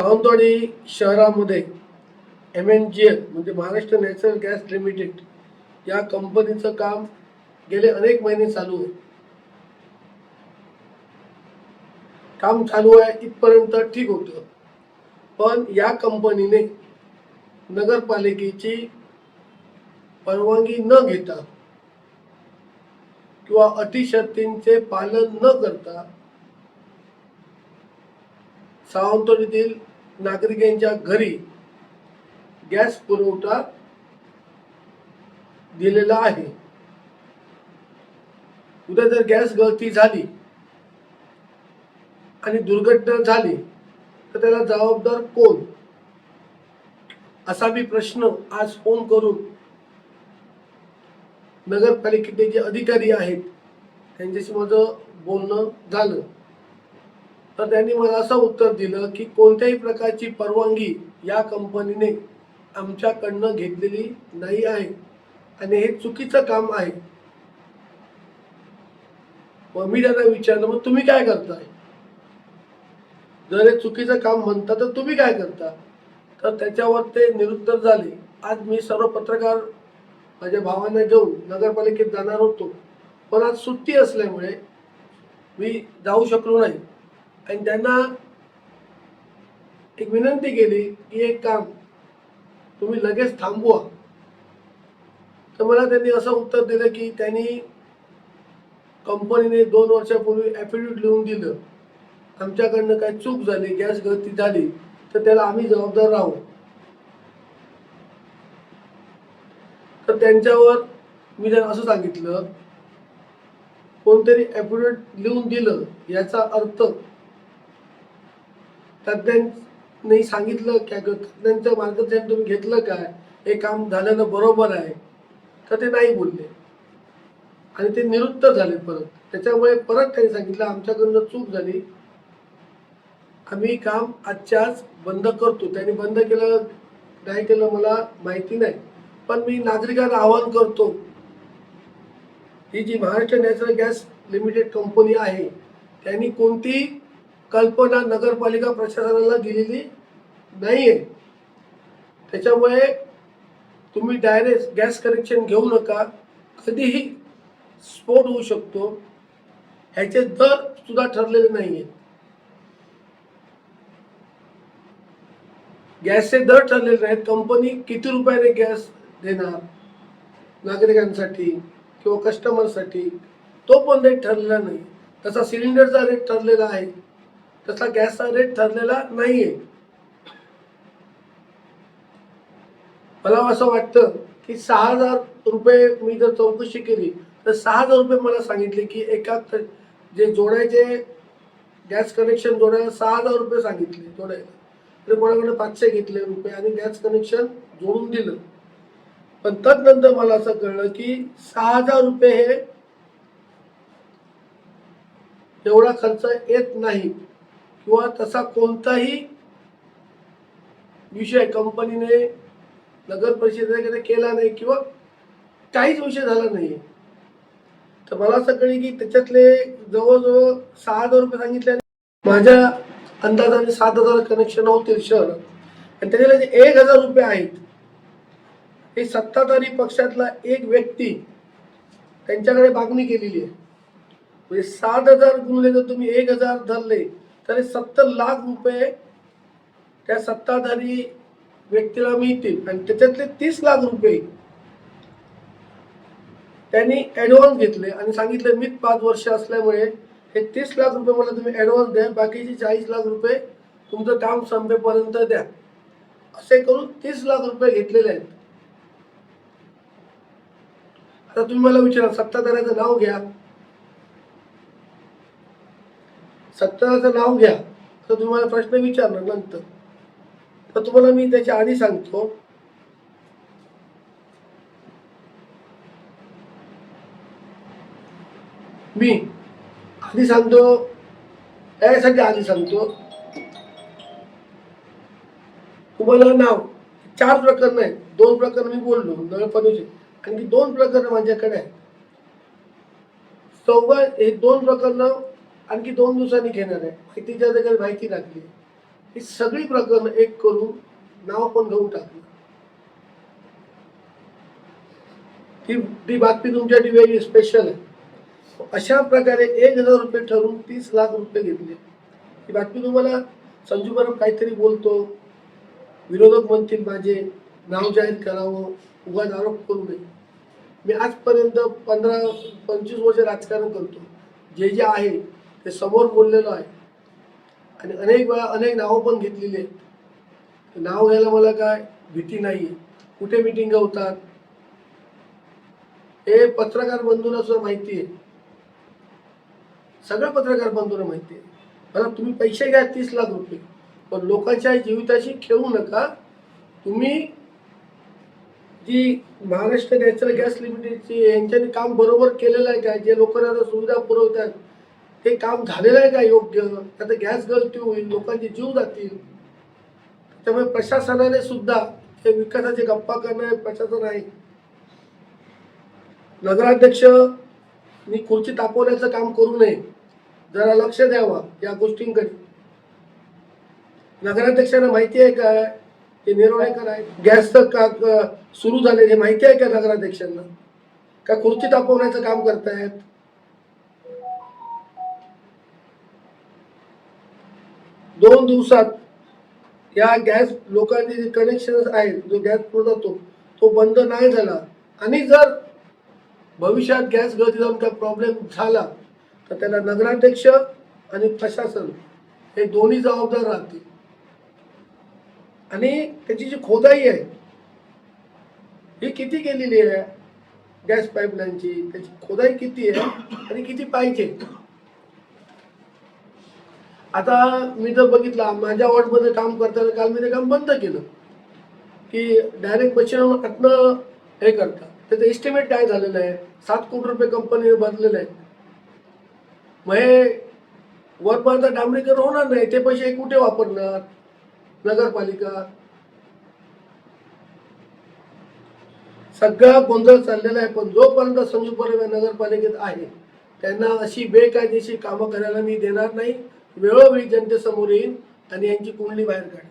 सावंतवाडी शहरामध्ये MNGL म्हणजे Maharashtra natural gas limited या कंपनीचं काम गेले अनेक महिने चालू आहे. काम चालू आहे इथपर्यंत ठीक होतं, पण या कंपनीने नगरपालिकेची परवानगी न घेता किंवा अटी शर्तींचे पालन न करता सावंतवाडीतील नागरिकांच्या घरी गॅस पुरवठा दिलेला आहे. उद्या जर गॅस गळती झाली आणि दुर्घटना झाली तर त्याला जबाबदार कोण, असा मी प्रश्न आज फोन करून नगरपालिकेचे जे अधिकारी आहेत त्यांच्याशी माझं बोलणं झालं. तर त्यांनी मला असं उत्तर दिलं की कोणत्याही प्रकारची परवानगी या कंपनीने आमच्याकडनं घेतलेली नाही आहे आणि हे चुकीचं काम आहे. मग मी त्यांना विचारलं, मग तुम्ही काय करताय? जर हे चुकीचं काम म्हणता तर तुम्ही काय करता? तर त्याच्यावर ते निरुत्तर झाले. आज मी सर्व पत्रकार माझ्या भावांना घेऊन नगरपालिकेत जाणार होतो, पण आज सुट्टी असल्यामुळे मी जाऊ शकलो नाही आणि त्यांना एक विनंती केली की एक काम तुम्ही लगेच थांबवा. तर मला त्यांनी असं उत्तर दिलं की त्यांनी कंपनीने 2 वर्षापूर्वी ॲफिडेव्हिट लिहून दिलं, आमच्याकडनं काही चूक झाली, गॅस गळती झाली तर त्याला आम्ही जबाबदार राहू. तर त्यांच्यावर मी त्यांना असं सांगितलं, कोणतरी ॲफिडेव्हिट लिहून दिलं याचा अर्थ तज्ञांनी सांगितलं काय, तज्ञांचं मार्गदर्शन तुम्ही घेतलं काय, हे काम झालेलं बरोबर आहे? तर ते नाही बोलले आणि ते निरुत्तर झाले परत. त्याच्यामुळे परत त्यांनी सांगितलं आमच्याकडनं चूक झाली, आम्ही काम आजच्या आज बंद करतो. त्यांनी बंद केलं नाही केलं मला माहिती नाही, पण मी नागरिकांना आवाहन करतो, ही जी Maharashtra natural gas limited company आहे त्यांनी कोणती कल्पना नगरपालिका प्रशासनाला दिलेली नाहीये. त्याच्यामुळे तुम्ही डायरेक्ट गॅस कनेक्शन घेऊ नका, कधीही स्फोट होऊ शकतो. ह्याचे दर सुद्धा ठरलेले नाहीये. गॅसचे दर ठरलेले नाहीत. कंपनी किती रुपयाने गॅस देणार नागरिकांसाठी किंवा कस्टमरसाठी तो पण रेट ठरलेला नाही. तसा सिलेंडरचा रेट ठरलेला आहे, तसा गॅसचा रेट ठरलेला नाहीये. मला असं वाटतं की 6,000 रुपये मी जर चौकशी केली तर 6,000 रुपये मला सांगितले की एका जे जोडायचे गॅस कनेक्शन जोडायला 6,000 रुपये सांगितले जोडायला. तर कोणाकडे 500 घेतले रुपये आणि गॅस कनेक्शन जोडून दिलं. पण तदनंतर मला असं कळलं की 6,000 रुपये हे एवढा खर्च येत नाही किंवा तसा कोणताही विषय कंपनीने नगर परिषदेकडे केला नाही किंवा काहीच विषय झाला नाही. तर मला असं कळलं की त्याच्यातले जवळजवळ 6,000 रुपये सांगितले. माझ्या अंदाजाने 7,000 कनेक्शन होतील शहरात आणि त्याच्याला जे 1,000 रुपये आहेत हे सत्ताधारी पक्षातला एक व्यक्ती त्यांच्याकडे मागणी केलेली आहे. म्हणजे 7,000 गुणले जर तुम्ही 1,000 धरले तर 70 लाख रुपये त्या सत्ताधारी व्यक्तीला मिळतील आणि त्याच्यातले 30 लाख रुपये त्यांनी ॲडव्हान्स घेतले आणि सांगितले मी 5 वर्ष असल्यामुळे हे 30 लाख रुपये मला तुम्ही ॲडव्हान्स द्या, बाकीचे 40 लाख रुपये तुमचं काम संपेपर्यंत द्या. असे करून 30 लाख रुपये घेतलेले आहेत. आता तुम्ही मला विचारा, सत्ताधाऱ्याचं नाव घ्या, सत्ताधाऱ्याचं नाव घ्या तर तुम्हाला प्रश्न विचारणार नंतर. तर तुम्हाला मी त्याच्या आधी सांगतो, मी आधी सांगतो यासाठी आधी सांगतो तुम्हाला नाव. 4 प्रकरण आहेत, 2 प्रकरण मी बोललो नळपाणीचे, आणखी 2 प्रकरण माझ्याकडे आहेत. हे 2 प्रकरण आणखी 2 दिवसांनी घेणार आहे. माहितीच्या जागी माहिती लागली ही सगळी प्रकरण एक करून नाव पण घेऊन टाकलं. ती बातमी तुमच्यासाठी वेगळी स्पेशल आहे. अशा प्रकारे 1,000 रुपये ठरवून 30 लाख रुपये घेतले. ही बातमी तुम्हाला संजू परब काहीतरी बोलतो, विरोधक म्हणतील माझे नाव जाहीर करावं, उगाच आरोप करू नये. मी आजपर्यंत 15-25 वर्ष राजकारण करतो. जे जे आहे ते समोर बोललेलो आहे आणि अनेक वेळा अनेक नावं पण घेतलेली आहेत. नाव घ्यायला मला काय भीती नाही. कुठे मिटिंग होतात हे पत्रकार बंधूंना सुद्धा माहिती आहे. सगळ्या पत्रकार बंधूंना माहिती आहे. मला तुम्ही पैसे घ्या 30 लाख रुपये, पण लोकांच्या जीविताशी खेळू नका. तुम्ही जी महाराष्ट्र नॅचरल गॅस लिमिटेडची यांच्यानी काम बरोबर केलेलं आहे का? जे लोकांना सुविधा पुरवतात ते काम झालेलं आहे का योग्य? आता गॅस गळती होईल, लोकांचे जीव जातील. त्यामुळे प्रशासनाने सुद्धा हे विकासाचे गप्पा करणारे प्रशासन आहे. नगराध्यक्षांनी खुर्ची तापवण्याचं काम करू नये, जरा लक्ष द्यावा या गोष्टींकडे. नगराध्यक्षांना माहिती आहे का ते निर्णयकर आहे गॅसचं का सुरू झाले हे माहिती आहे का नगराध्यक्षांना? का खुर्ची तापवण्याचं काम करतायत? दोन दिवसात या गॅस लोकांचे जे कनेक्शन आहेत, जो गॅस पुरवतो तो बंद नाही झाला आणि जर भविष्यात गॅस गळती जाऊन काय प्रॉब्लेम झाला तर त्याला नगराध्यक्ष आणि प्रशासन हे दोन्ही जबाबदार राहतील. आणि त्याची जी खोदाई आहे ही किती केलेली आहे गॅस पाईपलाईनची, त्याची खोदाई किती आहे आणि किती पाहिजे. आता मी जर बघितलं माझ्या वॉर्डमध्ये काम करताना, काल मी ते काम बंद केलं की डायरेक्ट मशीन आतनं हे करतात. त्याचं एस्टिमेट काय झालेलं आहे, 7 कोटी रुपये कंपनीने भरलेले आहेत. मग हे वरपर्यंत डांबरीकरण होणार नाही, ते पैसे कुठे वापरणार नगरपालिका? सगळा गोंधळ चाललेला आहे. पण जोपर्यंत संजू परब नगरपालिकेत आहे त्यांना अशी बेकायदेशीर कामं करायला मी देणार नाही. वेळोवेळी जनतेसमोर येईल आणि यांची कुंडली बाहेर काढेल.